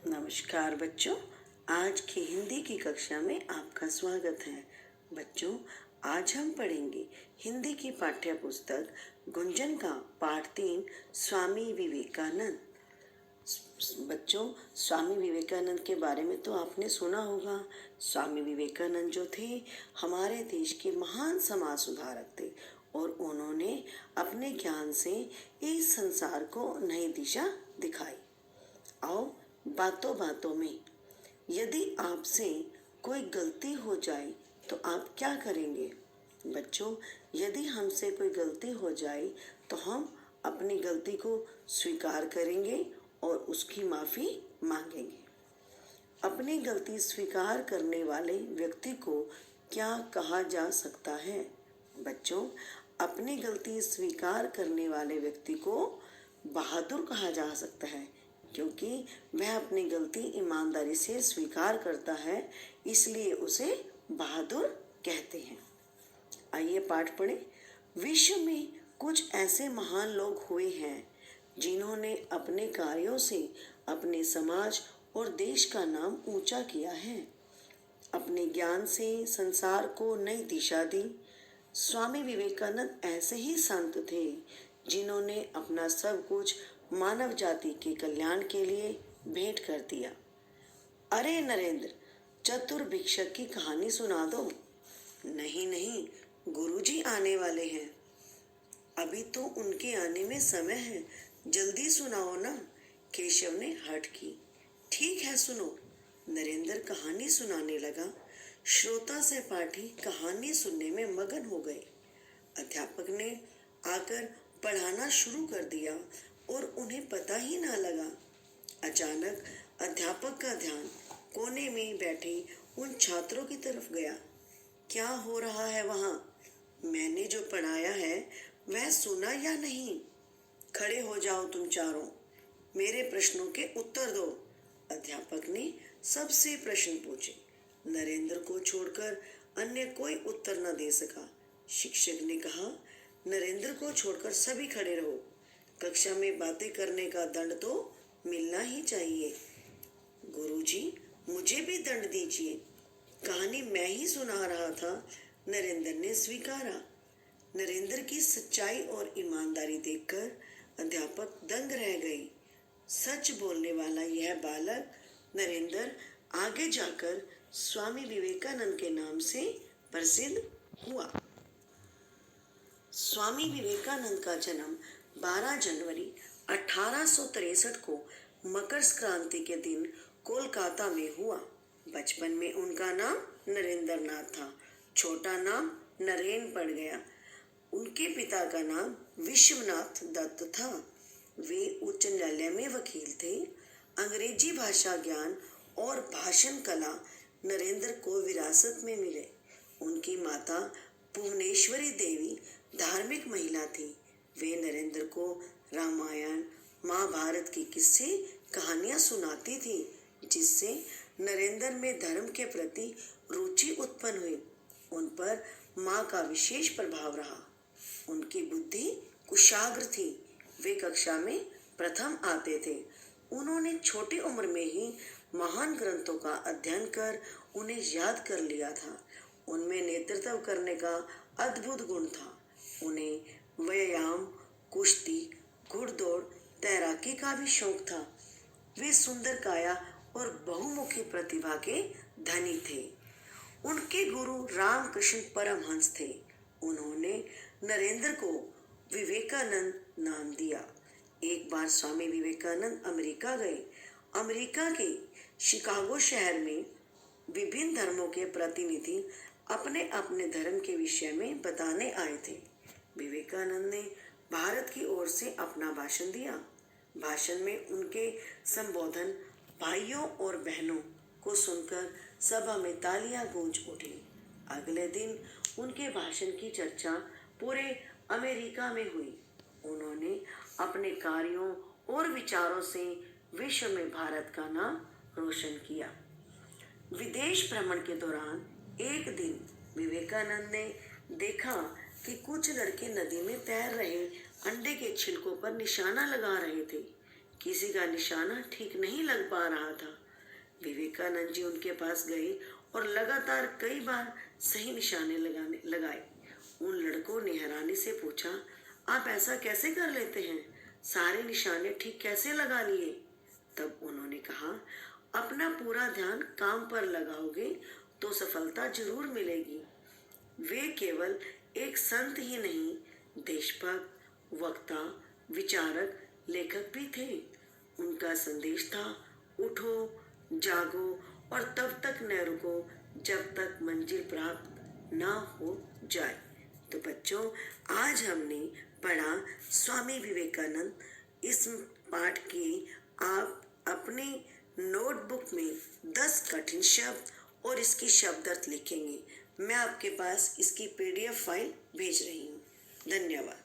नमस्कार बच्चों। आज की हिंदी की कक्षा में आपका स्वागत है। बच्चों, आज हम पढ़ेंगे हिंदी की पाठ्य पुस्तक गुंजन का पाठ 3 स्वामी विवेकानंद। बच्चों, स्वामी विवेकानंद के बारे में तो आपने सुना होगा। स्वामी विवेकानंद जो थे हमारे देश के महान समाज सुधारक थे और उन्होंने अपने ज्ञान से इस संसार को नई दिशा दिखाई। आओ बातों बातों में, यदि आपसे कोई गलती हो जाए तो आप क्या करेंगे? बच्चों, यदि हमसे कोई गलती हो जाए तो हम अपनी गलती को स्वीकार करेंगे और उसकी माफ़ी मांगेंगे। अपनी गलती स्वीकार करने वाले व्यक्ति को क्या कहा जा सकता है? बच्चों, अपनी गलती स्वीकार करने वाले व्यक्ति को बहादुर कहा जा सकता है, क्योंकि वह अपनी गलती ईमानदारी से स्वीकार करता है, इसलिए उसे बहादुर कहते हैं। आइए पाठ पढ़ें। विश्व में कुछ ऐसे महान लोग हुए हैं जिन्होंने अपने कार्यों से अपने समाज और देश का नाम ऊंचा किया है। अपने ज्ञान से संसार को नई दिशा दी। स्वामी विवेकानंद ऐसे ही संत थे जिन्होंने अपना सब कुछ मानव जाति के कल्याण के लिए भेंट कर दिया। अरे नरेंद्र, चतुर भिक्षक की कहानी सुना दो। नहीं नहीं, गुरुजी आने वाले हैं। अभी तो उनके आने में समय है, जल्दी सुनाओ ना। केशव ने हट की। ठीक है, सुनो। नरेंद्र कहानी सुनाने लगा। श्रोता सहपाठी कहानी सुनने में मगन हो गए। अध्यापक ने आकर पढ़ाना शुरू कर दिया और उन्हें पता ही ना लगा। अचानक अध्यापक का ध्यान कोने में बैठे उन छात्रों की तरफ गया। क्या हो रहा है वहाँ? मैंने जो पढ़ाया है वह सुना या नहीं? खड़े हो जाओ तुम चारों, मेरे प्रश्नों के उत्तर दो। अध्यापक ने सबसे प्रश्न पूछे। नरेंद्र को छोड़कर अन्य कोई उत्तर न दे सका। शिक्षक ने कहा, नरेंद्र को छोड़कर सभी खड़े रहो। कक्षा में बातें करने का दंड तो मिलना ही चाहिए। गुरुजी, मुझे भी दंड दीजिए। कहानी मैं ही सुना रहा था। नरेंद्र ने स्वीकारा। नरेंद्र की सच्चाई और ईमानदारी देखकर अध्यापक दंग रह गए। सच बोलने वाला यह बालक नरेंद्र आगे जाकर स्वामी विवेकानंद के नाम से प्रसिद्ध हुआ। स्वामी विवेकानंद का जन्म 12 जनवरी 1863 को मकर संक्रांति के दिन कोलकाता में हुआ। बचपन में उनका नाम नरेंद्र नाथ था। छोटा नाम नरेन पड़ गया। उनके पिता का नाम विश्वनाथ दत्त था। वे उच्च न्यायालय में वकील थे। अंग्रेजी भाषा ज्ञान और भाषण कला नरेंद्र को विरासत में मिले। उनकी माता भुवनेश्वरी देवी धार्मिक महिला थी। वे नरेंद्र को रामायण, महाभारत के किस्से, कहानियां सुनाती थी, जिससे नरेंद्र में धर्म के प्रति रुचि उत्पन्न हुई। उन पर माँ का विशेष प्रभाव रहा। उनकी बुद्धि कुशाग्र थी। वे कक्षा में प्रथम आते थे। उन्होंने छोटी उम्र में ही महान ग्रंथों का अध्ययन कर उन्हें याद कर लिया था। उनमें नेतृत्व करने का अद्भुत गुण था। उन्हें व्यायाम, कुश्ती, घुड़दौड़, तैराकी का भी शौक था। वे सुंदर काया और बहुमुखी प्रतिभा के धनी थे। उनके गुरु रामकृष्ण परमहंस थे। उन्होंने नरेंद्र को विवेकानंद नाम दिया। एक बार स्वामी विवेकानंद अमेरिका गए। अमेरिका के शिकागो शहर में विभिन्न धर्मों के प्रतिनिधि अपने अपने धर्म के विषय में बताने आए थे। विवेकानंद ने भारत की ओर से अपना भाषण दिया। भाषण में उनके संबोधन भाइयों और बहनों को सुनकर सभा में तालियां गूंज उठी। अगले दिन उनके भाषण की चर्चा पूरे अमेरिका में हुई। उन्होंने अपने कार्यों और विचारों से विश्व में भारत का नाम रोशन किया। विदेश भ्रमण के दौरान एक दिन विवेकानंद ने देखा कि कुछ लड़के नदी में तैर रहे अंडे के छिलकों पर निशाना लगा रहे थे। किसी का निशाना ठीक नहीं लग पा रहा था। विवेकानंद जी उनके पास गए और लगातार कई बार सही निशाने लगाए। उन लड़कों ने हैरानी से पूछा, आप ऐसा कैसे कर लेते हैं? सारे निशाने ठीक कैसे लगा लिए? तब उन्होंने कहा, अपना पूरा ध्यान काम पर लगाओगे तो सफलता जरूर मिलेगी। वे केवल एक संत ही नहीं, देशभक्त, वक्ता, विचारक, लेखक भी थे। उनका संदेश था, उठो, जागो और तब तक न रुको जब तक मंजिल प्राप्त ना हो जाए। तो बच्चों, आज हमने पढ़ा स्वामी विवेकानंद। इस पाठ की आप अपनी नोटबुक में 10 कठिन शब्द और इसकी शब्दार्थ लिखेंगे। मैं आपके पास इसकी PDF फाइल भेज रही हूँ। धन्यवाद।